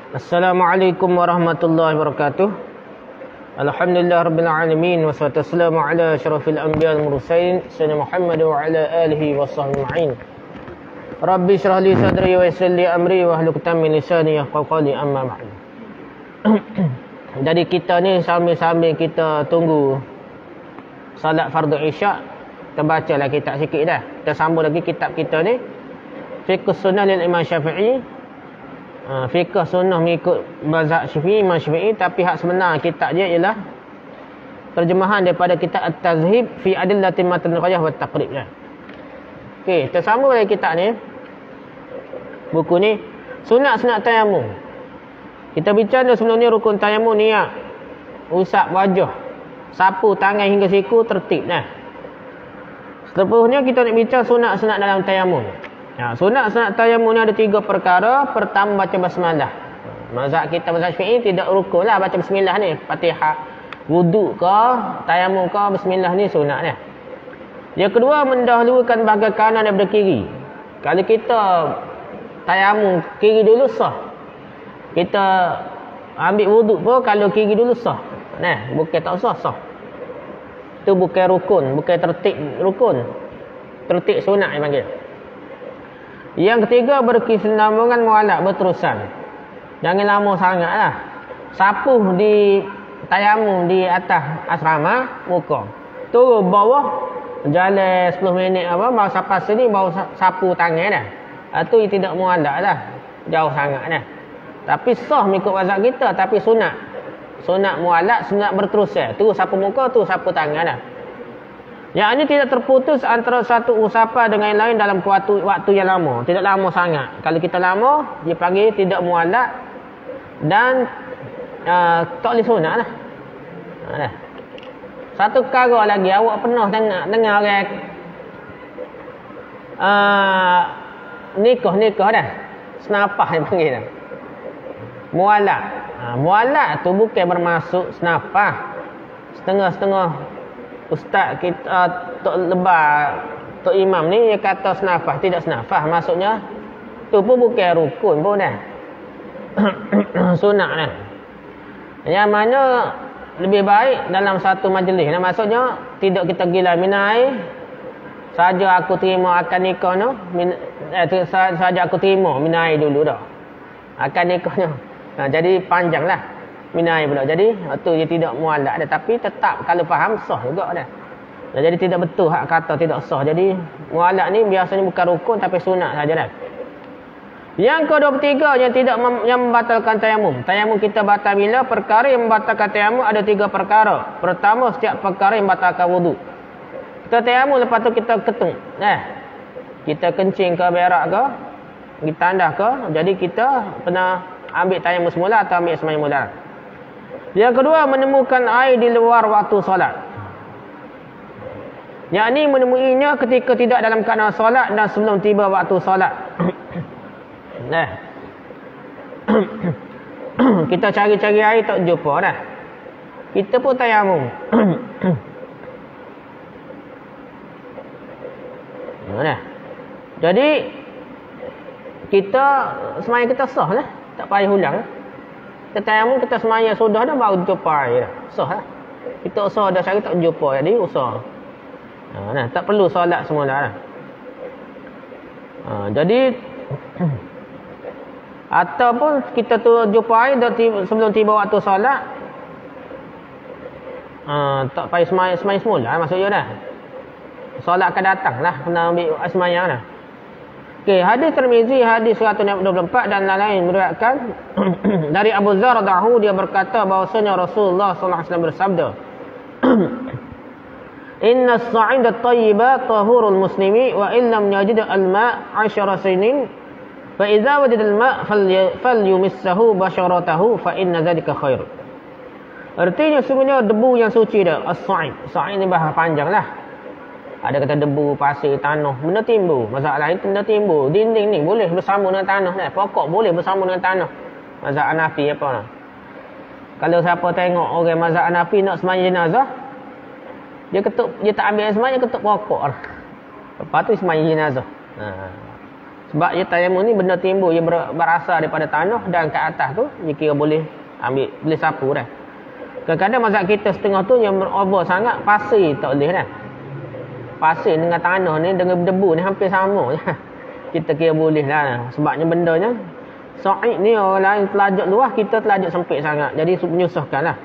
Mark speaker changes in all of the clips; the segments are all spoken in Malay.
Speaker 1: Assalamualaikum warahmatullahi wabarakatuh. Alhamdulillah rabbil alamin wassalatu wassalamu ala asyrafil anbiya'i wal mursalin sayyidina Muhammad wa ala alihi washabbihi ajma'in. Rabbi shrah li sadri wa yassir li amri wa hlul 'uqdatam min lisani yafqahu qawli, amma ba'd. Jadi kita ni sambil-sambil kita tunggu salat fardu isyak, kita bacalah kitab sikit dah. Kita sambung lagi kitab kita ni, Fiqh Sunnah lil Imam Syafi'i. Fiqh sunnah mengikut mazhab Syafi'i, Imam Syafi'i, tapi hak sebenar kitab dia ialah terjemahan daripada kitab At-Tazhib fi Adillati Matan Qiyah wa Taqrib. Okey, kita sambung lagi kitab ni. Buku ni sunat-sunat tayamum. Kita bincang sebelum ni rukun tayamum, niat, usap wajah, sapu tangan hingga siku, tertib dah. Seterusnya kita nak bincang sunat-sunat dalam tayamum. Sunat-sunat tayamum ni ada 3 perkara. Pertama, baca basmalah. Mazhab kita, mazhab Syafi'i, tidak rukun lah baca bismillah ni. Fatihah, wuduk ke, tayamum ke, bismillah ni sunat ni. Yang kedua, mendahulukan bahagian kanan daripada kiri. Kalau kita tayamum kiri dulu sah. Kita ambil wuduk pun kalau kiri dulu sah. Nah, bukan tak sah, sah. Itu bukan rukun, bukan tertib rukun. Tertib sunat yang panggil. Yang ketiga, berkesinambungan mualak berterusan. Jangan lama sangat lah. Sapu di tayamum di atas asrama, muka. Turun bawah, jalan 10 minit apa, baru sampai sini, baru sapu tangan dah. Itu tidak mualak lah. Jauh sangat dah. Tapi sah mengikut mazhab kita, tapi sunat. Sunat mualak, sunat berterusan. Tu sapu muka, tu sapu tangan dah. Yang ini tidak terputus antara satu usapan dengan yang lain dalam waktu yang lama. Tidak lama sangat. Kalau kita lama, dia panggil tidak mualak dan tak boleh sunat lah. Satu perkara lagi, awak pernah dengar orang nikah dah. Senapah dia panggil dah. Mualak. Mualak tu bukan bermaksud senapah. Setengah-setengah ustaz kita Tok Lebar, Tok Imam ni dia kata senafah, tidak senafah. Maksudnya tu pun bukan rukun pun dah. Sunat dah. Yang mana lebih baik dalam satu majlis. Maksudnya tidak kita gila minai. Saja aku terima akan nikah no. Saja aku terima minai dulu dah. Akan nikahnya. Jadi panjanglah. Minai pula. Jadi tu dia tidak mualak dah, tapi tetap kalau faham sah juga dah. Jadi tidak betul hak kata tidak sah. Jadi mualak ni biasanya bukan rukun tapi sunat saja dah. Yang ke-23 yang tidak yang membatalkan tayamum. Tayamum kita batal bila? Perkara yang membatalkan tayamum ada 3 perkara. Pertama, setiap perkara yang membatalkan wuduk. Kita tayamum, lepas tu kita ketung. Kita kencing ke, berak ke, kita tandah ke, jadi kita kena ambil tayamum semula atau ambil sembahyang mudarat. Yang kedua, menemukan air di luar waktu solat. Yang ini menemuinya ketika tidak dalam keadaan solat dan sebelum tiba waktu solat. Kita cari-cari air tak jumpa dah. Kita pun tayamum. Jadi kita sembahyang kita sah lah. Tak payah ulang. Kita tayamum, kita semaya sudah dah, baru jumpa air dah. Usah lah. Kita usah dah cari tak jumpa, jadi usah. Tak perlu solat semua dah. Jadi ataupun kita tu jumpa air sebelum tiba waktu solat, tak payah semaya semula maksudnya dah. Solat akan datang lah, kena ambil semaya dah. Okey, hadis Tirmizi hadis 124 dan lain-lain meriwayatkan dari Abu Dzar radhiyallahu dia berkata bahwasanya Rasulullah sallallahu alaihi wasallam bersabda, "Inna as-sa'ida at-tayyiba tahurul muslimi wa in lam yajid al-ma' 10 sinin fa idza wajada al-ma' falyumissahu basharatahu fa inna dzalika khair." Artinya sungguhnya debu yang suci dah, as-sa'id. Sa'id ni bahasa panjanglah. Ada kata debu, pasir, tanah, benda timbul. Masalah lain benda timbul. Dinding ni boleh bersama dengan tanah dah. Pokok boleh bersama dengan tanah. Mazhab Hanafi apa lah. Kalau siapa tengok orang mazhab Hanafi nak sembahyang jenazah, dia ketuk, dia tak ambil sembahyang, dia ketuk pokok lah. Lepas tu sembahyang jenazah. Sebab dia tayamum ni benda timbul, dia berasal daripada tanah dan kat atas tu dia kira boleh ambil, boleh sapu dah. Kadang-kadang mazhab kita setengah tu yang over sangat, pasir tak boleh dah. Pasir dengan tanah ni, dengan debu ni hampir sama je. Kita kira boleh lah. Sebabnya bendanya sa'id ni orang lain telajak luas, kita telajak sempit sangat. Jadi menyusahkan lah.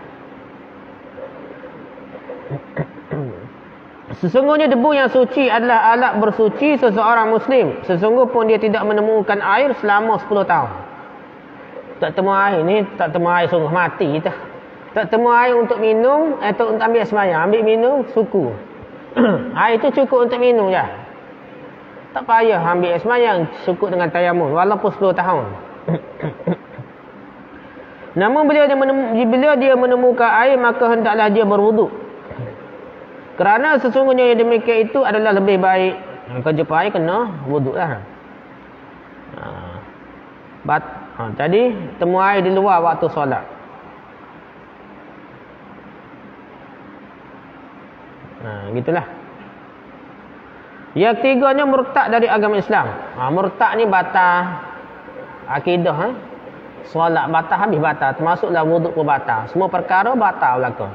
Speaker 1: Sesungguhnya debu yang suci adalah alat bersuci seseorang Muslim. Sesungguh pun dia tidak menemukan air selama 10 tahun. Tak temu air ni, tak temu air sungguh mati kita. Tak temu air untuk minum atau untuk ambil sembahyang. Ambil minum, suku. Air tu cukup untuk minum je. Tak payah ambil sembahyang, cukup dengan tayamum. Walaupun 10 tahun. Namun bila dia menemukan air, maka hendaklah dia berwuduk. Kerana sesungguhnya yang demikian itu adalah lebih baik. Kau jumpa air, kena wuduk lah. Jadi temu air di luar waktu solat. Gitulah. Yang ketiganya murtad dari agama Islam. Murtad ni batal akidah. Solat batal, habis batal. Termasuklah wuduk pun batal. Semua perkara batal belaka.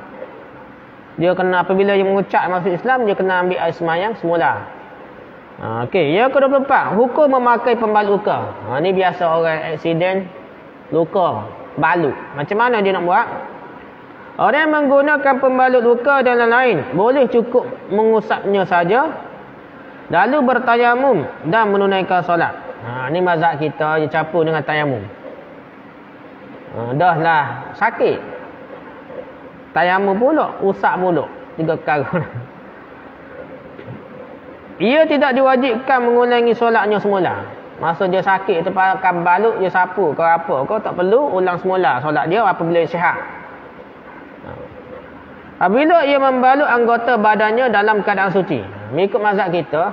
Speaker 1: Dia kena, apabila dia mengucap masuk Islam, dia kena ambil air semayang semula. Okey, yang ke-24, hukum memakai pembalut luka. Ni biasa orang aksiden luka balut. Macam mana dia nak buat? Orang yang menggunakan pembalut luka dan lain-lain boleh cukup mengusapnya saja, lalu bertayamum dan menunaikan solat. Ni mazhab kita, dia campur dengan tayamum. Dah lah sakit, tayamum pula, usap pula, 3 perkara. Ia tidak diwajibkan mengulangi solatnya semula. Masa dia sakit, terpakai balut, dia sapu kau apa, kau tak perlu ulang semula solat dia apabila sihat. Apabila ia membalut anggota badannya dalam keadaan suci. Mengikut mazhab kita,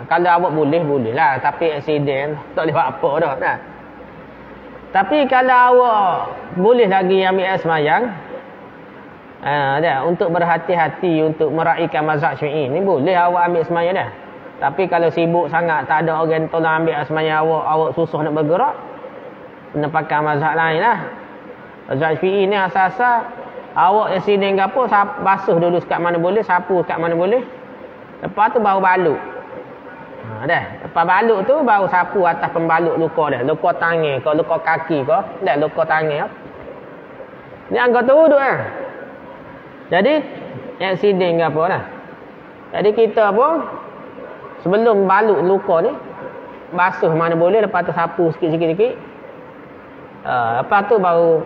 Speaker 1: kalau awak boleh lah. Tapi aksiden, tak boleh buat apa dah. Nah. Tapi kalau awak boleh lagi ambil air semayang, untuk berhati-hati, untuk meraihkan mazhab Syi'i ni, boleh awak ambil semayang dah. Tapi kalau sibuk sangat, tak ada orang tolong ambil air semayang awak susah nak bergerak, kena pakai mazhab lain lah. Mazhab Syi'i ni asal-asal awak aksiden ke apa, basuh dulu kat mana boleh, sapu kat mana boleh. Lepas tu baru balut. Lepas balut tu baru sapu atas pembalut luka dah. Luka tangan ke, luka kaki ke, luka tangan. Ni anggota wuduk lah. Jadi aksiden ke apa dah. Jadi kita pun sebelum balut luka ni, basuh mana boleh, lepas tu sapu sikit-sikit. Lepas tu baru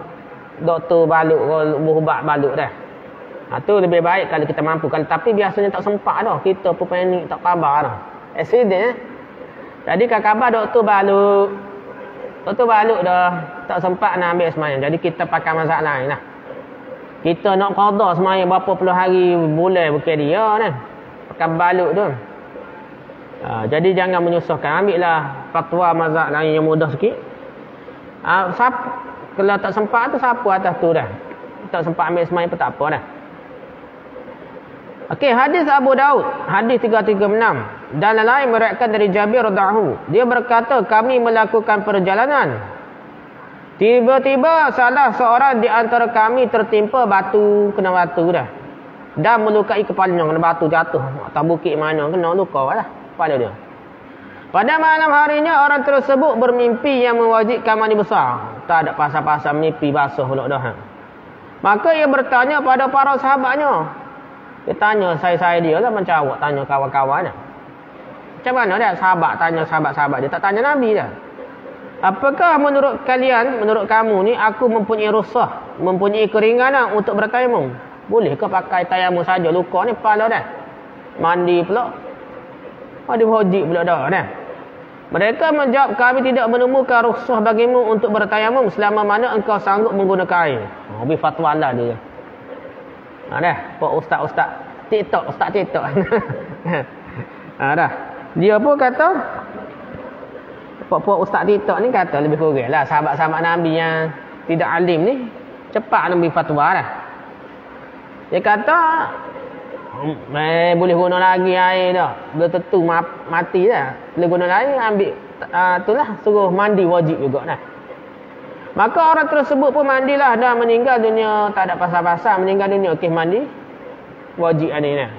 Speaker 1: doktor balut, berubat balut dah. Tu lebih baik kalau kita mampu. Tapi biasanya tak sempat dah. Kita pun panik, tak khabar dah. Aksiden Jadi khabar doktor balut. Doktor balut dah tak sempat nak ambil semayang. Jadi kita pakai mazhab lain lah. Kita nak qada semayang berapa puluh hari, bulan bukan dia kan. Pakai balut tu. Jadi jangan menyusahkan. Ambil lah fatwa mazhab lain yang mudah sikit. Kalau tak sempat tu sapu atas tu dah. Tak sempat ambil semayang pun tak apa dah. Okey, hadis Abu Daud, hadis 336. Dan lain meriwayatkan dari Jabir radhiyallahu. Dia berkata, kami melakukan perjalanan. Tiba-tiba salah seorang di antara kami tertimpa batu, kena batu dah. Dan melukai kepalanya, kena batu jatuh. Tak bukit mana, kena luka lah kepala dia. Pada malam harinya orang tersebut bermimpi yang mewajibkan mandi besar. Tak ada pasal-pasal mimpi basuh pula dah. Maka ia bertanya pada para sahabatnya. Dia tanya saya dia lah, macam awak tanya kawan-kawan dah. Macam mana dah sahabat tanya sahabat-sahabat dia, tak tanya Nabi dah. Apakah menurut kalian, menurut kamu ni, aku mempunyai rukhsah, mempunyai keringanan untuk bertayamum? Bolehkah pakai tayamum saja? Luka ni kepala dah. Mandi pula. Ada wajib pula dah. Mereka menjawab, kami tidak menemukan rukhsah bagimu untuk bertayamum selama mana engkau sanggup menggunakan air. Habis fatwa lah dia. Pak ustaz TikTok, ustaz TikTok. Dah. Dia pun kata, Pak ustaz TikTok ni kata lebih kurang lah sahabat-sahabat Nabi yang tidak alim ni cepat nak beri fatwa dah. Dia kata boleh guna lagi air dah. Belum tentu mati dah. Boleh guna lagi, ambil itulah suruh mandi wajib juga dah. Maka orang tersebut pun mandilah dah, meninggal dunia tak ada pasal-pasal, meninggal dunia okey mandi wajib ni dah.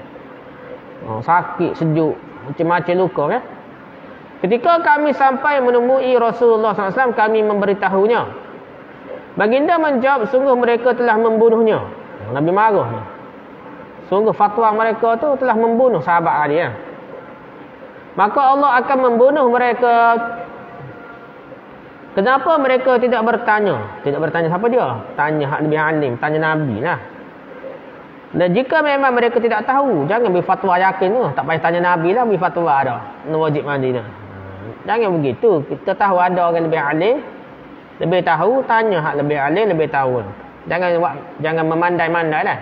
Speaker 1: Sakit, sejuk, macam-macam luka kan. Ketika kami sampai menemui Rasulullah SAW, kami memberitahunya. Baginda menjawab, sungguh mereka telah membunuhnya. Nabi marah. Sungguh fatwa mereka tu telah membunuh sahabat Ali. Maka Allah akan membunuh mereka. Kenapa mereka tidak bertanya? Tidak bertanya siapa dia? Tanya hak lebih alim, tanya Nabi lah. Dan jika memang mereka tidak tahu, jangan beri fatwa yakin tu. Tak payah tanya Nabi lah, beri fatwa dah. Wajib mandi dah. Jangan begitu. Kita tahu ada orang lebih alim, lebih tahu, tanya hak lebih alim, lebih tahu. Jangan memandai-mandai lah.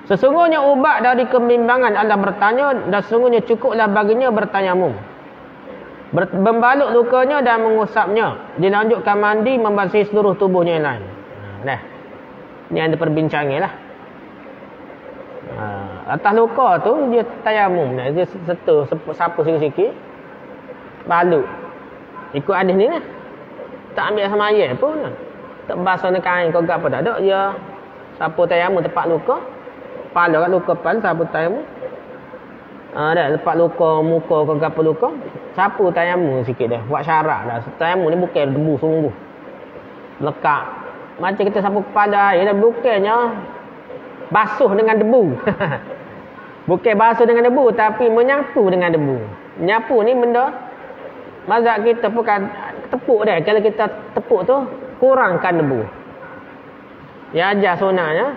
Speaker 1: Sesungguhnya ubat dari kebimbangan adalah bertanya, dan sesungguhnya cukuplah baginya bertayamum. Membalut lukanya dan mengusapnya. Dilanjutkan mandi, membasuh seluruh tubuhnya yang lain. Dah. Ini ada perbincangan lah. Atas luka tu dia tayamum. Dia sapu sikit-sikit. Balut. Ikut hadis ni lah. Tak ambil sama air pun. Tak basuh dengan kain kau apa tak ada. Dia sapu tayamum tempat luka. Kepala kat luka kepala sapu tayamum. Dah lepas luka muka kau apa luka, sapu tayamum sikit dah. Buat syarat dah. Tayamum ni bukan debu sungguh. Lekat. Macam kita sapu kepala air dah, bukannya basuh dengan debu. Bukan basuh dengan debu, tapi menyapu dengan debu. Menyapu ni benda mazhab kita bukan tepuk dah. Kalau kita tepuk tu kurangkan debu. Ya ajar sunatnya.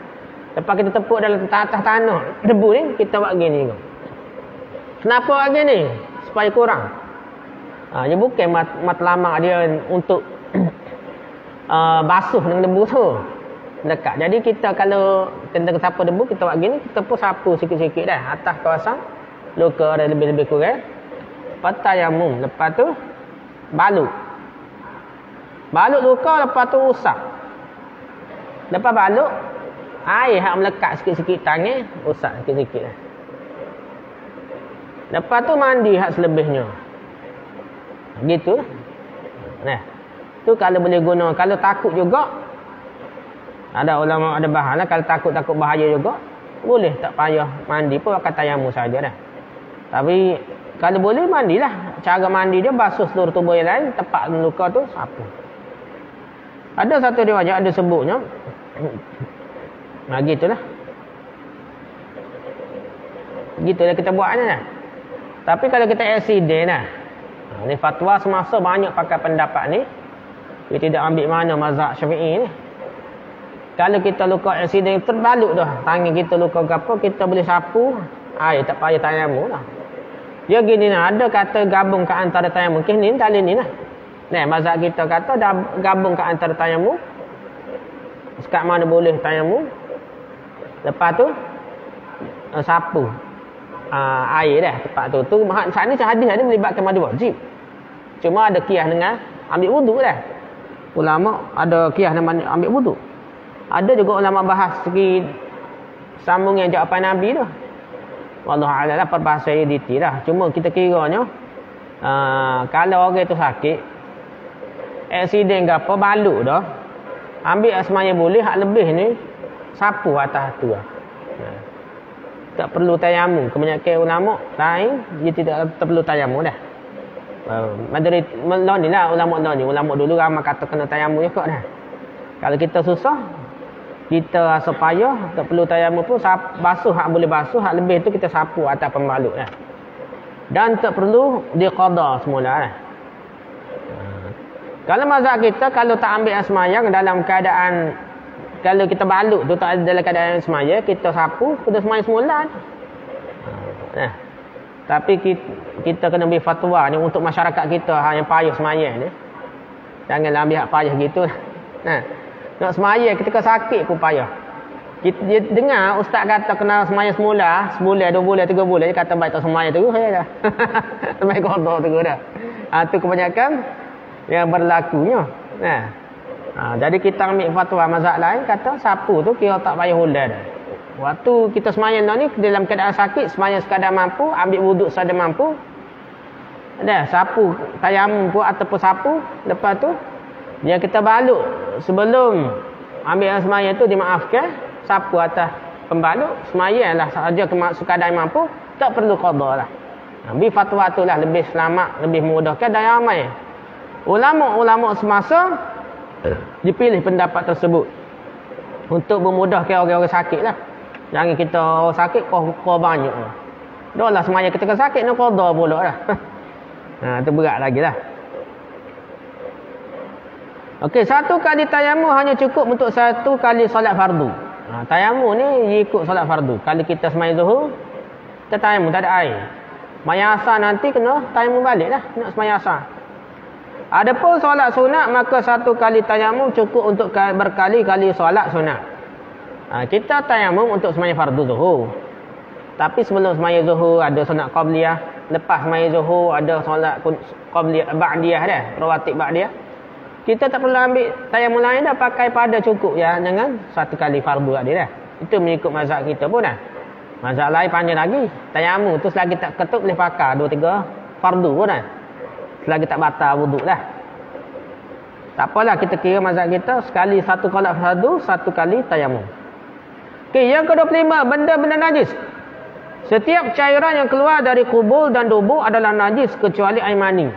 Speaker 1: Lepas kita tepuk dalam atas tanah debu ni, kita buat gini juga. Kenapa buat gini? Supaya kurang. Dia bukan matlamak dia untuk basuh dengan debu tu. Dekat. Jadi kita kalau kena sapu debu, kita buat gini, kita pun sapu sikit-sikit dah. Atas kawasan luka ada lebih-lebih kurang. Lepas tayamum. Lepas tu balut. Balut luka, lepas tu usap. Lepas balut, air yang melekat sikit-sikit tangan, usap sikit-sikit lah. Lepas tu mandi hak selebihnya. Gitu lah. Nah, tu kalau boleh guna. Kalau takut juga, ada ulama ada bahan lah. Kalau takut bahaya juga, boleh tak payah mandi pun akan tayamum saja dah. Tapi kalau boleh mandilah. Cara mandi dia basuh seluruh tubuh yang lain, tempat luka tu sapu. Ada satu riwayat ada sebutnya. Gitulah. Gitulah kita buatnya dah. Tapi kalau kita accident lah. Ni fatwa semasa banyak pakai pendapat ni. Dia tidak ambil mana mazhab Syafi'i ni. Kalau kita luka accident terbalut dah. Tangan kita luka apa, kita boleh sapu. Air tak payah tayamum lah. Dia gini lah. Ada kata gabung ke antara tayamum. Ni tali ni lah. Nah, mazhab kita kata dah gabung ke antara tayamum. Sekat mana boleh tayamum. Lepas tu sapu air dah tempat tu. Tu saat ni hadis ada melibatkan mandi wajib. Cuma ada qiyas dengan ambil wuduk dah. Ulama ada qiyas dengan ambil wuduk. Ada juga ulama bahas segi sambung yang jawapan Nabi tu. Wallahu a'lam lah, perbahasan editi dah. Cuma kita kiranya kalau orang tu sakit, accident ke apa, balut dah. Ambil asmanya boleh, hak lebih ni sapu atas tu lah. Tak perlu tayamum. Kebanyakan ulama lain dia tidak perlu tayamum dah. Madrid ni lah ulama ni. Ulama dulu ramai kata kena tayamum juga dah. Kalau kita susah, kita rasa payah, tak perlu tayamum pun basuh hak boleh basuh, hak lebih tu kita sapu atas pembalut dah. Dan tak perlu diqada semula dah. Kalau mazhab kita kalau tak ambil asmayang dalam keadaan kalau kita balut tu tak ada dalam keadaan semaya, kita sapu, kita semaya semula. Nah. Tapi kita kena beri fatwa ni untuk masyarakat kita yang payah semaya ni. Janganlah ambil hak payah gitu. Nah. Nak semaya ketika sakit pun payah. Dia dengar ustaz kata kena semaya semula, sebulan, 2 bulan, 3 bulan, dia kata baik tak semaya terus saya dah. Sampai qada terus dah. Tu kebanyakan yang berlakunya. Nah. Jadi kita ambil fatwa mazhab lain kata sapu tu kira tak payah hulai dah. Waktu kita semayang ni dalam keadaan sakit, semayang sekadar mampu, ambil wuduk sekadar mampu. Ada sapu tayamum pun ataupun sapu. Lepas tu yang kita balut sebelum ambil semayang tu dimaafkan, sapu atas pembalut, semayanglah saja sekadar mampu, tak perlu qada lah. Nabi fatwa tu lah lebih selamat, lebih memudahkan dan ramai ulama-ulama semasa dipilih pendapat tersebut untuk memudahkan orang-orang sakit lah. Jangan kita orang sakit kau banyak lah. Dah lah semayang ketika sakit nak qada pula lah. Tu berat lagi lah. Okey, satu kali tayamum hanya cukup untuk satu kali solat fardu. Tayamum ni ikut solat fardu. Kalau kita semayang zuhur, kita tayamum, tak ada air. Semayang asar nanti kena tayamum balik lah. Nak semayang asar. Adapun solat sunat, maka satu kali tayamum cukup untuk berkali-kali solat sunat. Kita tayamum untuk semayang fardu zuhur. Tapi sebelum semayang zuhur ada solat qabliyah. Lepas semayang zuhur ada solat qabliyah, ba'diyah dah. Rawatib ba'diyah. Kita tak perlu ambil tayamum lain dah, pakai pada cukup ya dengan satu kali fardu tadi dah. Itu mengikut mazhab kita pun dah. Mazhab lain panjang lagi. Tayamum tu selagi tak ketuk boleh pakai 2-3 fardu pun dah. Selagi tak batal wuduk lah. Tak apalah, kita kira mazhab kita sekali satu solat fardu, satu kali tayamum. Okey, yang ke-25, benda-benda najis. Setiap cairan yang keluar dari kubul dan dubur adalah najis kecuali air mani.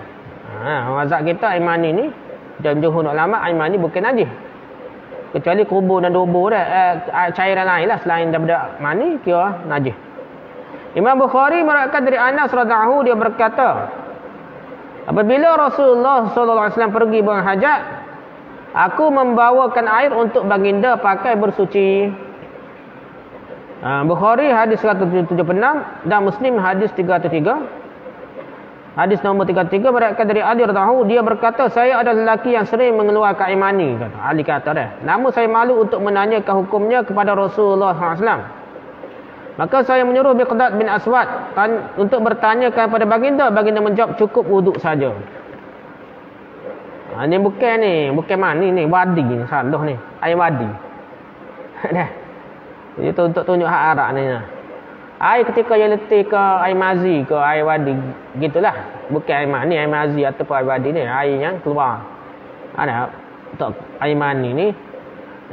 Speaker 1: Mazhab kita air mani ni dan jumhur ulama air mani bukan najis. Kecuali kubur dan dubur dah, cairan lain lah selain daripada mani kira najis. Imam Bukhari meriwayatkan dari Anas radhiyallahu anhu, dia berkata, apabila Rasulullah sallallahu alaihi wasallam pergi buang hajat, aku membawakan air untuk baginda pakai bersuci. Bukhari hadis 176 dan Muslim hadis 303. Hadis nombor 33 meriwayatkan dari Ali radhiyallahu anhu, dia berkata, saya adalah lelaki yang sering mengeluarkan air mani, kata Ali, kata dah. Namun saya malu untuk menanyakan hukumnya kepada Rasulullah SAW. Maka saya menyuruh Miqdad bin Aswad untuk bertanya kepada baginda. Baginda menjawab, cukup wuduk saja. Ini bukan mani ni, wadi ni, salah ni, air wadi. Dah. Itu untuk tunjuk hak arak ni. Air ketika yang letih ke air mazi ke air wadi, gitulah. Bukan air mani, air mazi ataupun air wadi ni, air yang keluar. Ada untuk air mani ni,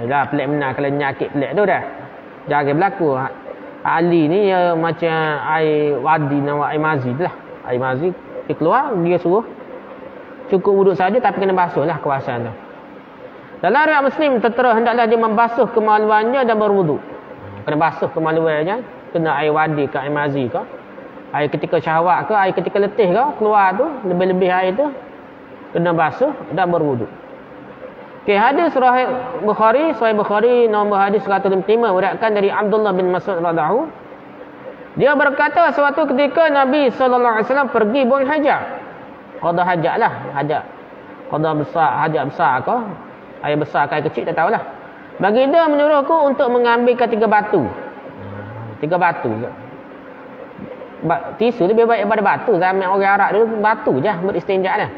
Speaker 1: dah pelik benar kalau nyakit pelik tu dah. Jangan berlaku. Ali ni ya macam air wadi dan air mazi tu lah. Air mazi dia keluar, dia suruh cukup wuduk saja tapi kena basuh lah kawasan tu. Dalam riwayat Muslim tertera hendaklah dia membasuh kemaluannya dan berwuduk. Kena basuh kemaluannya, kena air wadi ke air mazi ke, air ketika syahwat ke, air ketika letih ke, keluar tu lebih-lebih air tu kena basuh dan berwuduk. Okey, hadis sahih Bukhari, Sahih Bukhari nombor hadis 155 meriwayatkan dari Abdullah bin Mas'ud radhiyallahu. Dia berkata, suatu ketika Nabi sallallahu alaihi wasallam pergi buang hajat. Qada hajat lah, hajat. Qada besar, hajat besar ke, air besar ke air kecil tak tahulah. Baginda menyuruhku untuk mengambilkan 3 batu. 3 batu. Tisu lebih baik daripada batu. Zaman orang Arab dulu batu je beristinja dah.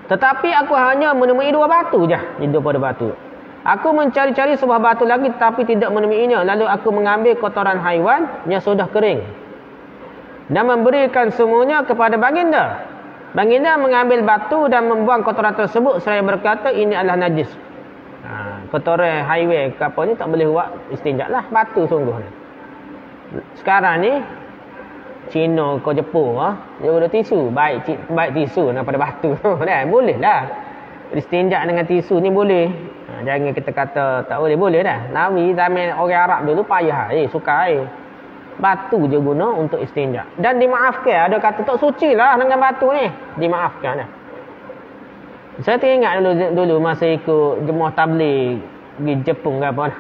Speaker 1: Tetapi aku hanya menemui 2 batu je daripada batu. Aku mencari-cari sebuah batu lagi tetapi tidak menemuinya. Lalu aku mengambil kotoran haiwan yang sudah kering dan memberikan semuanya kepada baginda. Baginda mengambil batu dan membuang kotoran tersebut. Saya berkata, ini adalah najis. Kotoran haiwan ke apa ni tak boleh buat istinja lah. Batu sungguh ni. Sekarang ni Cina ke Jepun dia guna tisu. Baik tisu daripada batu. Boleh lah. Istinja dengan tisu ni boleh. Jangan kita kata tak boleh dah. Nabi zaman orang Arab dulu payah suka air. Batu je guna untuk istinja. Dan dimaafkan. Ada kata tak suci lah dengan batu ni. Dimaafkan dah. Saya teringat dulu masa ikut jemaah tabligh di Jepun ke apa.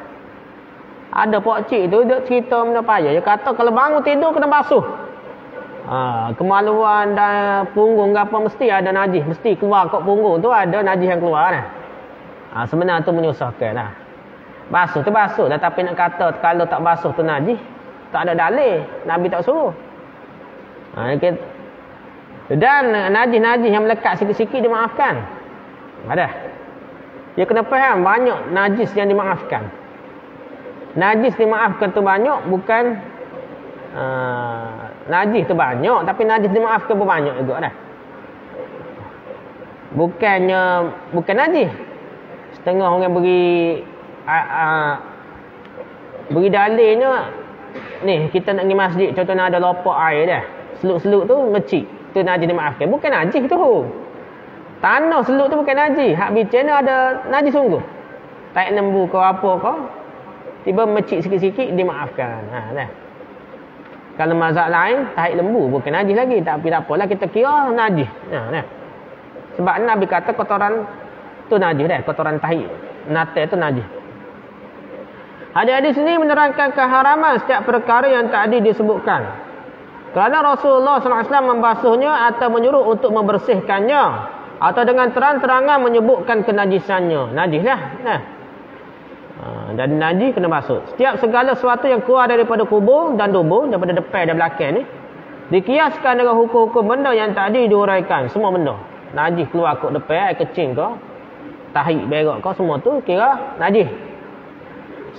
Speaker 1: Ada pak cik tu dia cerita benda payah. Dia kata kalau bangun tidur kena basuh. Kemaluan dan punggung ke apa mesti ada najis. Mesti keluar kat punggung tu ada najis yang keluar dah. Sebenarnya tu menyusahkan lah. Basuh tu basuh dah, tapi nak kata kalau tak basuh tu najis, tak ada dalil. Nabi tak suruh. Dan najis-najis yang melekat sikit-sikit dimaafkan. Ada. Dia kena faham banyak najis yang dimaafkan. Najis dimaafkan tu banyak, bukan najis tu banyak, tapi najis dimaafkan pun banyak juga dah. Bukan najis. Setengah orang beri dalilnya, ni kita nak pergi masjid, contohnya ada lopak air dah, seluk-seluk tu mecik, tu najis dimaafkan. Bukan najis tu. Tanah seluk tu bukan najis. Hak bicara ada najis sungguh. Tak lembu ke apa ke, tiba mecik sikit-sikit dimaafkan. Dah. Kalau mazhab lain, tahi lembu bukan najis lagi, tapi tak apalah, kita kira najis. Dah. Sebab Nabi kata kotoran tu najis dah, kotoran tahi nate tu najis. Hadis ini menerangkan keharaman setiap perkara yang tadi disebutkan. Kerana Rasulullah SAW membasuhnya atau menyuruh untuk membersihkannya, atau dengan terang-terangan menyebutkan kenajisannya. Najislah. Dan najis kena basuh. Setiap segala sesuatu yang keluar daripada kubur dan dubur, daripada depan dan belakang ni, dikiaskan dengan hukum-hukum benda yang tadi diuraikan. Semua benda najis keluar kat depan, air kecing ke, tahi berak ke, semua tu kira najis.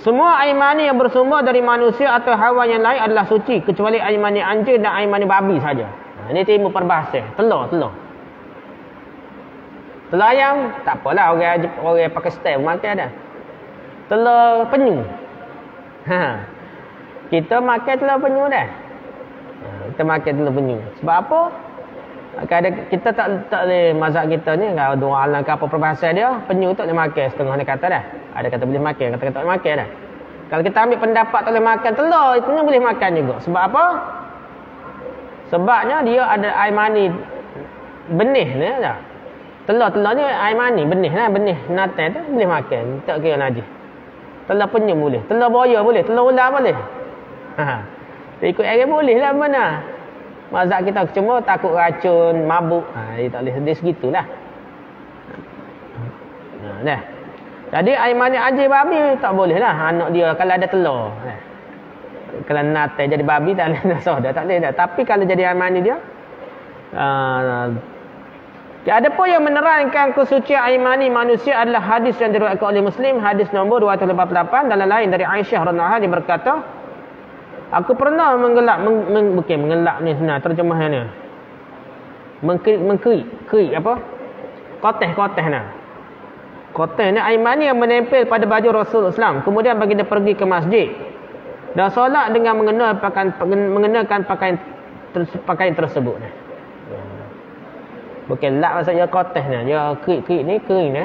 Speaker 1: Semua air mani yang bersumber dari manusia atau haiwan yang lain adalah suci, kecuali air mani anjing dan air mani babi saja. Ini timbul perbahasan. Telur ayam tak apalah, orang Pakistan makan dah. Telur penyu. Kita makan telur penyu dah. Kita makan telur penyu. Sebab apa? Kita tak boleh, mazhab kita ni kalau dua alam ke apa perbahasan dia, penyu tak boleh makan, setengah ni kata dah. Ada kata boleh makan, kata tak boleh makan dah. Kalau kita ambil pendapat tak boleh makan telur, itu boleh makan juga. Sebab apa? Sebabnya dia ada air mani benih ni dah. Telur ni air mani benih lah, benih natal tu boleh makan, tak kira najis. Telur penyu boleh, telur buaya boleh, telur ular boleh. Ikut air boleh lah mana. Mazhab kita cuma takut racun, mabuk. Dia tak boleh, dia segitulah. Dah. Jadi air mani anjing babi tak boleh lah. Anak dia kalau ada telur. Kalau natal jadi babi tak boleh soda, tak boleh dah. Tapi kalau jadi air mani dia, ada pun yang menerangkan kesucian air mani manusia adalah hadis yang diriwayatkan oleh Muslim, hadis nombor 288, dan lain dari Aisyah radhiyallahu anha, dia berkata, aku pernah bukan mengelak ni sebenarnya terjemahannya. Mengkerik apa? Koteh nah. Koteh ni air mani yang menempel pada baju Rasulullah SAW. Kemudian baginda pergi ke masjid dan solat dengan mengenakan pakaian tersebut. Bukan lak maksudnya koteh ni. Dia kerik ni kering ni.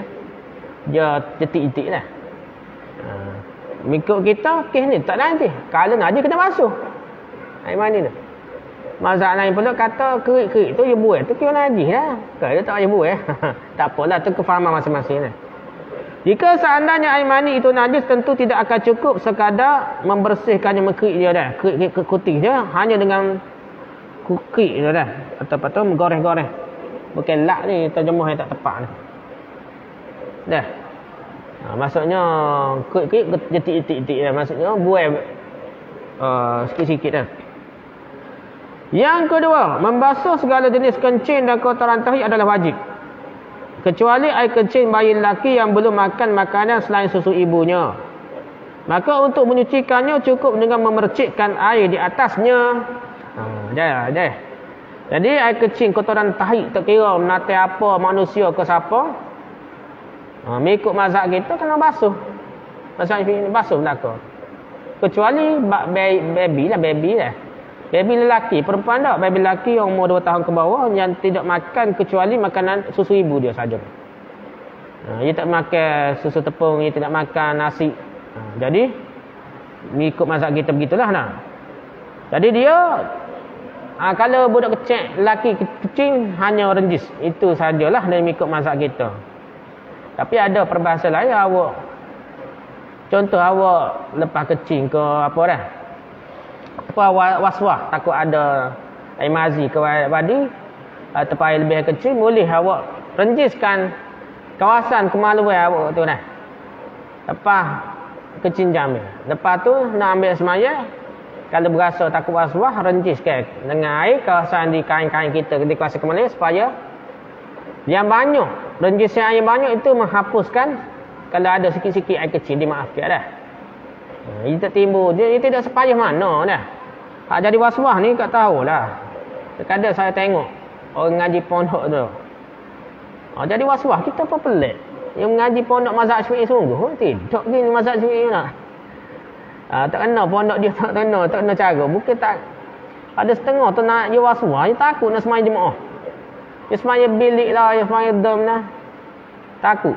Speaker 1: Dia jetik-jetik lah. Mengikut kita, kes ni tak najis. Kalau najis kena basuh air mani ni. Mazhab lain pula kata kerik-kerik tu dia buai, tu kira najis lah. Kalau dia tak payah buai. Tak apalah, tu kefahaman masing-masing lah. Jika seandainya air mani itu najis, tentu tidak akan cukup sekadar membersihkannya, mengkerik dia dah. Kerik kutih dia hanya dengan kerik dia dah. Atau menggoreh-goreh. Bukan lak ni, terjemah yang tak tepat ni. Dah. Maksudnya kerik jetik-jetik dah. Maksudnya buai sikit-sikit dah. Yang kedua, membasuh segala jenis kencing dan kotoran tahi adalah wajib, kecuali air kencing bayi lelaki yang belum makan makanan selain susu ibunya. Maka untuk menyucikannya cukup dengan memercikkan air di atasnya. Dah. Jadi air kencing kotoran tahi, tak kira menata apa, manusia ke siapa, mengikut mazhab kita kena basuh. Mazhab ini basuh belaka. Kecuali baby lah. Baby lelaki, perempuan tak. Baby lelaki yang umur 2 tahun ke bawah yang tidak makan kecuali makanan susu ibu dia saja. Dia tak makan susu tepung, dia tidak makan nasi. Jadi mengikut mazhab kita begitulah nah. Jadi dia kalau budak kecil lelaki kecil hanya renjis, itu sajalah dan mengikut mazhab kita. Tapi ada perbahasan lain, awak contoh awak lepas kecil ke apa dah, apa was-was takut ada air mazi ke badi atau air lebih kecil, boleh awak renjiskan kawasan kemaluan awak tu dah. Lepas kecil jam dia, lepas tu nak ambil semaya, kalau berasa takut was-was, renjiskan dengan air kawasan di kain-kain kita di kawasan kemaluan, supaya yang banyak, renjisan air banyak itu menghapuskan kalau ada sikit-sikit air kecil, dimaafkan dah. Dia tak timbul. Dia tidak sepayah mana dah. Hak jadi was-was ni tak tahulah. Kadang saya tengok orang ngaji pondok tu. Jadi was-was kita apa pelik. Yang mengaji pondok mazhab Syafi'i sungguh. Tidak gini mazhab Syafi'i nak. Tak kena pondok dia tak kena cara. Bukan tak. Ada setengah tu nak dia was-was. Dia takut nak semaya jemaah. Dia semaya bilik lah. Dia semaya dom lah. Takut.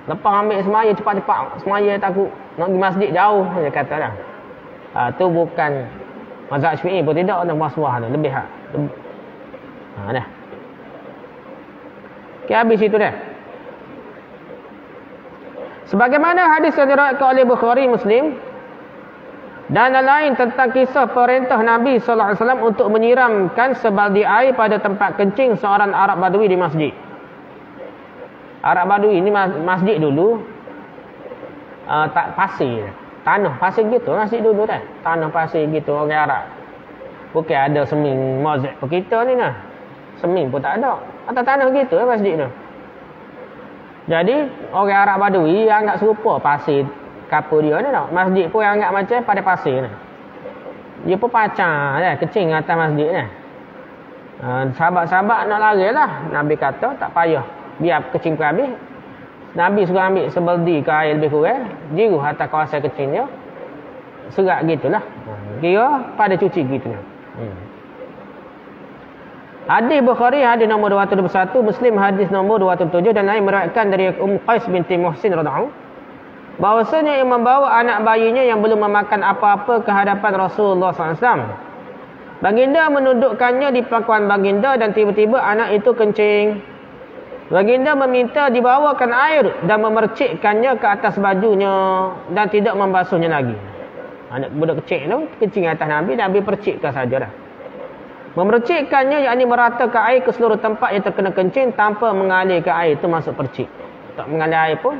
Speaker 1: Lepas ambil semaya cepat-cepat. Semaya takut. Nak pergi masjid jauh. Dia kata dah. Tu bukan mazhab Syafi'i pun tidak. Ada was-was tu. Lebih hak. Dah. Okay, habis itu dah. Sebagaimana hadis yang diriwayatkan oleh Bukhari Muslim dan lain tentang kisah perintah Nabi sallallahu alaihi wasallam untuk menyiramkan sebaldi air pada tempat kencing seorang Arab Badui di masjid. Arab Badui ni masjid dulu tak pasir, tanah pasir gitu masjid dulu dah. Tanah pasir gitu orang Arab. Bukan ada semin mozaik kita ni nah. Semin pun tak ada. Atas tanah gitu masjid tu. Jadi orang Arab Badui anggap serupa pasir kapur dia ni tak. Masjid pun anggap macam pada pasir ni. Dia pun pacar dah kecing atas masjid ni. Sahabat-sahabat nak lari lah. Nabi kata tak payah. Biar kecing pun habis. Nabi suruh ambil sebeldi ke air lebih kurang. Jiruh atas kawasan kecing dia. Serak gitulah. Kira pada cuci gitu. Hadis Bukhari hadis nombor 221, Muslim hadis nombor 207 dan lain meriwayatkan dari Qais binti Muhsin radhiyallahu bahwasanya yang membawa anak bayinya yang belum memakan apa-apa ke hadapan Rasulullah SAW. Baginda menundukkannya di pangkuan baginda dan tiba-tiba anak itu kencing. Baginda meminta dibawakan air dan memercikkannya ke atas bajunya dan tidak membasuhnya lagi. Anak budak kecil tu kencing atas Nabi, Nabi percikkan saja dah. Memercikkannya yakni meratakan air ke seluruh tempat yang terkena kencing tanpa mengalirkan air itu masuk percik. Tak mengalir air pun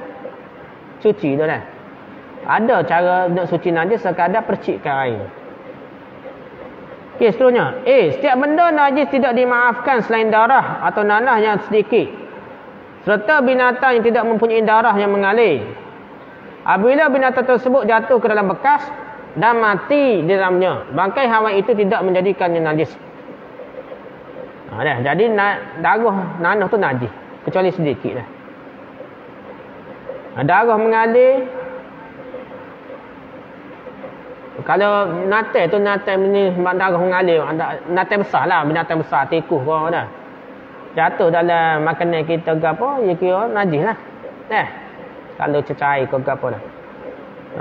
Speaker 1: cuci dah dah. Ada cara nak suci najis sekadar percikkan air. Okey, seterusnya. Setiap benda najis tidak dimaafkan selain darah atau nanah yang sedikit. Serta binatang yang tidak mempunyai darah yang mengalir. Apabila binatang tersebut jatuh ke dalam bekas dan mati di dalamnya, bangkai haiwan itu tidak menjadikannya najis. Dah. Jadi darah nanah tu najis kecuali sedikit dah. Darah mengalir. Kalau natai tu natai ni darah mengalir, natai besar lah, binatang besar, tikus kau dah. Jatuh dalam makanan kita ke apa, ya kira najis lah. Kalau cecair ke apa dah.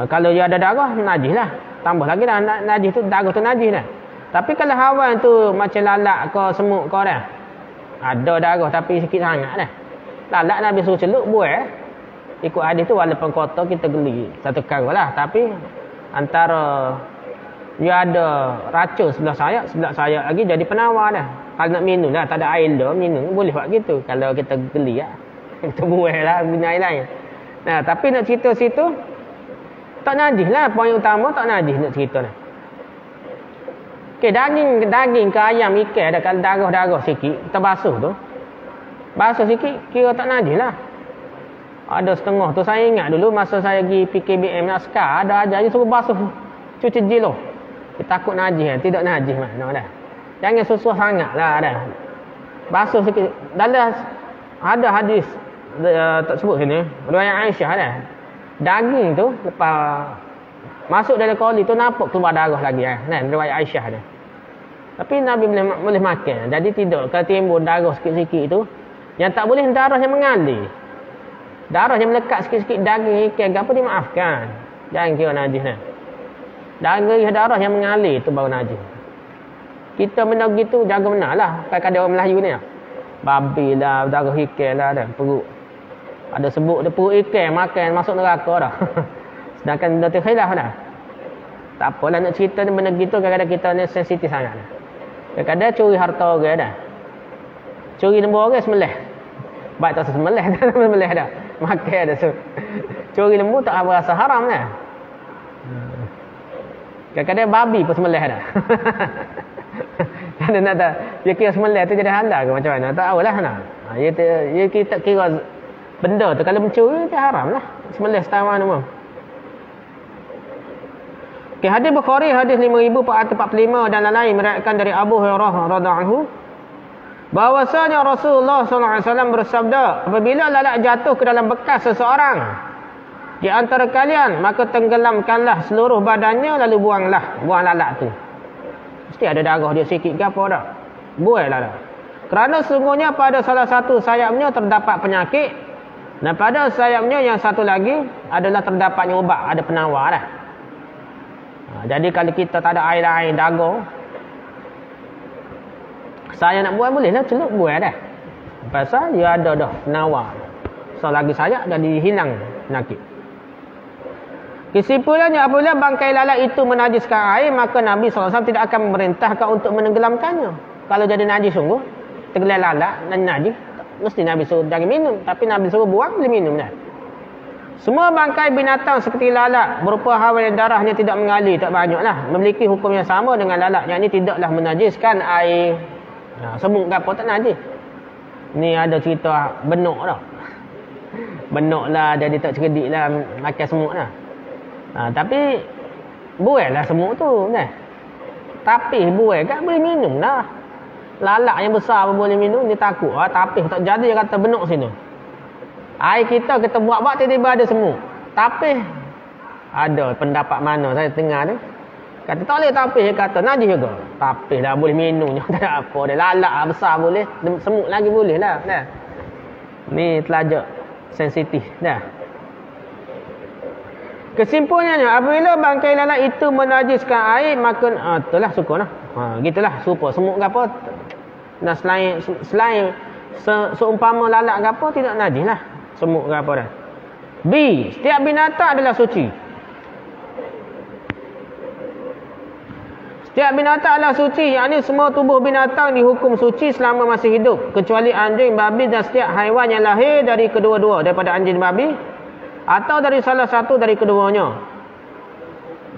Speaker 1: Kalau dia ada darah, najis lah. Tambah lagi dah najis tu, darah tu najis dah. Tapi kalau haiwan tu macam lalak ke semut kau dah. Ada darah tapi sikit sangat dah. Lalak Nabi suruh celup buah. Ikut hadis tu walaupun kotor kita geli satu kali lah. Tapi antara dia ada racun sebelah sayap lagi jadi penawar dah. Kalau nak minum lah, tak ada air dah, minum boleh buat gitu. Kalau kita geli lah. Kita buah lah benda lain. Nah, tapi nak cerita situ tak najis lah. Poin utama tak najis nak cerita lah. Okay, daging ke ayam ikan ada kalau darah-darah sikit kita basuh tu. Basuh sikit kira tak najis lah. Ada setengah tu saya ingat dulu masa saya pergi PKBM naskah ada ajar dia suruh basuh cuci jiluh. Kita takut najis kan? Tidak najis mana dah. Jangan susah sangat lah dah. Basuh sikit. Dalam ada hadis tak sebut sini. Riwayat Aisyah dah. Daging tu lepas masuk dalam koli tu nampak keluar darah lagi kan. Riwayat Aisyah dah. Tapi Nabi boleh makan. Jadi tidak. Kalau timbul darah sikit-sikit tu. Yang tak boleh darah yang mengalir. Darah yang melekat sikit-sikit daging ikan apa dimaafkan. Jangan kira najis lah. Darah yang mengalir tu baru najis. Kita benda gitu jaga benar lah. Kadang-kadang orang Melayu ni lah. Babi lah, darah ikan lah dah. Perut. Ada sebut dia perut ikan makan masuk neraka dah. Sedangkan benda tu khilaf dah. Tak apalah nak cerita benda gitu kadang-kadang kita ni sensitif sangat dah. Kadang-kadang curi harta orang dah. Curi lembu orang sembelih. Baik tak sembelih dah, sembelih dah. Makan dah so. Curi lembu tak apa rasa haram dah. Kadang-kadang babi pun sembelih dah. Ada nak tak dia kira sembelih tu jadi halal ke macam mana? Tak tahulah nah. Dia kita kira benda tu kalau mencuri tu haram lah. Sembelih setawar nama. Okey, hadis Bukhari hadis 5445 dan lain-lain meriwayatkan dari Abu Hurairah radhiyallahu anhu bahwasanya Rasulullah sallallahu alaihi wasallam bersabda, apabila lalat jatuh ke dalam bekas seseorang di antara kalian, maka tenggelamkanlah seluruh badannya lalu buang lalat tu. Mesti ada darah dia sikit ke apa dah. Buanglah dah. Kerana sesungguhnya pada salah satu sayapnya terdapat penyakit dan pada sayapnya yang satu lagi adalah terdapatnya ubat, ada penawar dah. Jadi kalau kita tak ada air darah, saya nak buat boleh lah, celup buat dah. Pasal dia ada dah penawar. So lagi saya dah dihilang penyakit. Kesimpulannya, apabila bangkai lalat itu menajiskan air, maka Nabi SAW tidak akan memerintahkan untuk menenggelamkannya. Kalau jadi najis sungguh, tenggelam lalat dan najis, mesti Nabi suruh jangan minum. Tapi Nabi suruh buang, boleh minum dah. Semua bangkai binatang seperti lalat berupa hawa yang darahnya tidak mengalir, tak banyaklah, memiliki hukum yang sama dengan lalat, yang ini tidaklah menajiskan air. Semut ke apa tak najis. Ni ada cerita benuk dah. Benuk lah, jadi tak cerdik lah makan semut lah. Tapi buai lah semut tu nah. Tapi buai kan boleh minum lah. Lalat yang besar pun boleh minum, dia takut tapi tak jadi dia kata benuk sini. Air kita buat tiba-tiba ada semut. Tapi ada pendapat mana saya dengar ni, kata tak boleh tapis, dia kata najis juga. Tapis dah boleh minum je, tak ada apa dia. Lalat besar boleh, semut lagi boleh lah. Ni telajak sensitif dah. Kesimpulannya, apabila bangkai lalat itu menajiskan air, maka itulah sukurlah. Gitulah supaya semut ke apa. Dan selain seumpama lalat ke apa, tidak najis lah semut ke apa dah. B. Setiap binatang adalah suci. Setiap binatang adalah suci, yakni semua tubuh binatang dihukum suci selama masih hidup, kecuali anjing, babi dan setiap haiwan yang lahir dari kedua-dua, daripada anjing dan babi atau dari salah satu dari keduanya.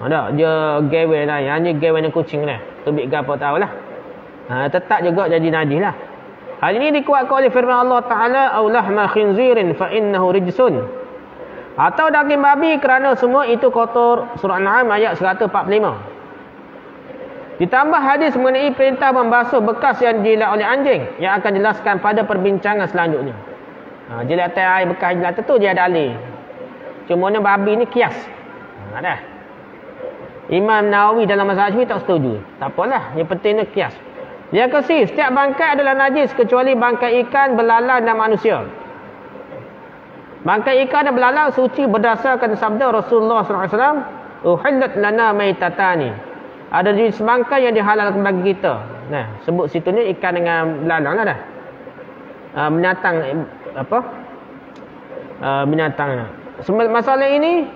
Speaker 1: Ada dia gewe lah, anjing gewe dengan kucing lah, tubik ke apa tahulah. Tetap juga jadi najis lah. Hal ini dikuatkan oleh firman Allah Ta'ala, "Aw lahma khinzirin fa innahu rijsun." Atau daging babi, kerana semua itu kotor. Surah An-An'am ayat 145. Ditambah hadis mengenai perintah membasuh bekas yang jilat oleh anjing, yang akan jelaskan pada perbincangan selanjutnya. Jilatan air bekas jilat tu dia dalil. Cuma ni babi ni kias. Dah. Imam Nawawi dalam mazhab Syafi'i tak setuju. Tak apalah, yang penting ni kias. Yang ke-C, setiap bangkai adalah najis kecuali bangkai ikan, belalang dan manusia. Bangkai ikan dan belalang suci berdasarkan sabda Rasulullah SAW, "Uhillat lana maitatani." Ada jenis bangkai yang dihalalkan bagi kita. Nah, sebut situ ni ikan dengan belalang lah dah. Binatang apa? Binatang. Masalah ini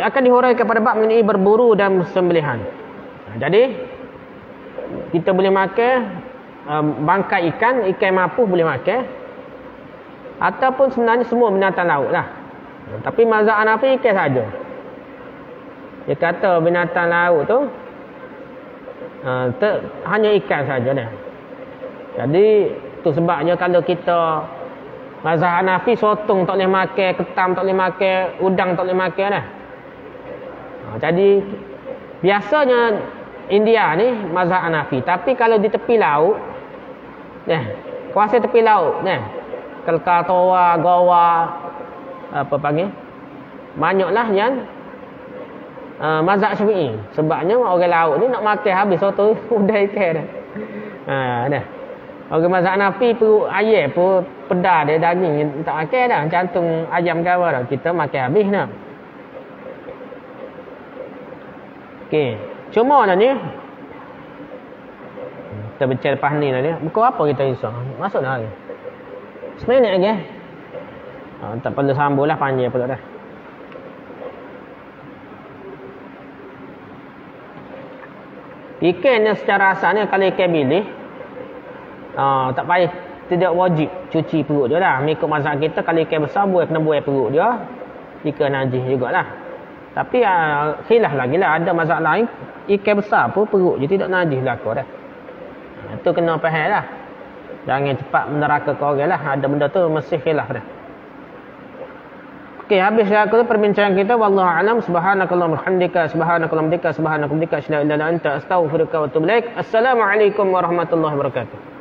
Speaker 1: akan dihuraikan pada bab mengenai berburu dan sembelihan. Jadi kita boleh makan bangkai ikan mampu boleh makan, ataupun sebenarnya semua binatang laut lah. Tapi mazhab Hanafi ikan saja. Dia kata binatang laut tu hanya ikan saja dah. Jadi tu sebabnya kalau kita mazhab Hanafi, sotong tak boleh makan, ketam tak boleh makan, udang tak boleh makan dah. Jadi biasanya India ni mazhab Hanafi, tapi kalau di tepi laut kuasa tepi laut Kalkatawa, Goa, apa panggil, banyaklah yang mazhab Syafi'i. Sebabnya orang laut ni nak makan habis soto udah ikan dah. Dah. Orang mazhab Hanafi perut ayam pun pedas dia, daging tak makan dah, jantung ayam ke apa dah, kita makan habis dah. Okey, cuma dah ni kita bincang lepas ni dah ni. Buku apa kita insya? Masuk dah lagi. 9 minit lagi. Tak perlu sambung lah, panjang pula dah. Ikan ni secara asalnya kalau ikan bilik, tak payah, tidak wajib cuci perut dia lah. Mengikut mazhab kita, kalau ikan besar kena buai perut dia, ikan najis jugalah. Tapi khilaf lagi lah, ada mazhab lain ikan besar pun perut je tidak najis belaka dah. Itu kena faham lah, jangan cepat meneraka ke orang lah. Ada benda tu mesti khilaf dah. Okey, habis aku perbincangan kita. Wallahu a'lam. Subhanakallahumma hamdika, subhanakallahumma hamdika, subhanakallahumma hamdika, asyhadu an la ilaha illa anta, astaghfiruka wa atubu ilaik. Assalamualaikum warahmatullahi wabarakatuh.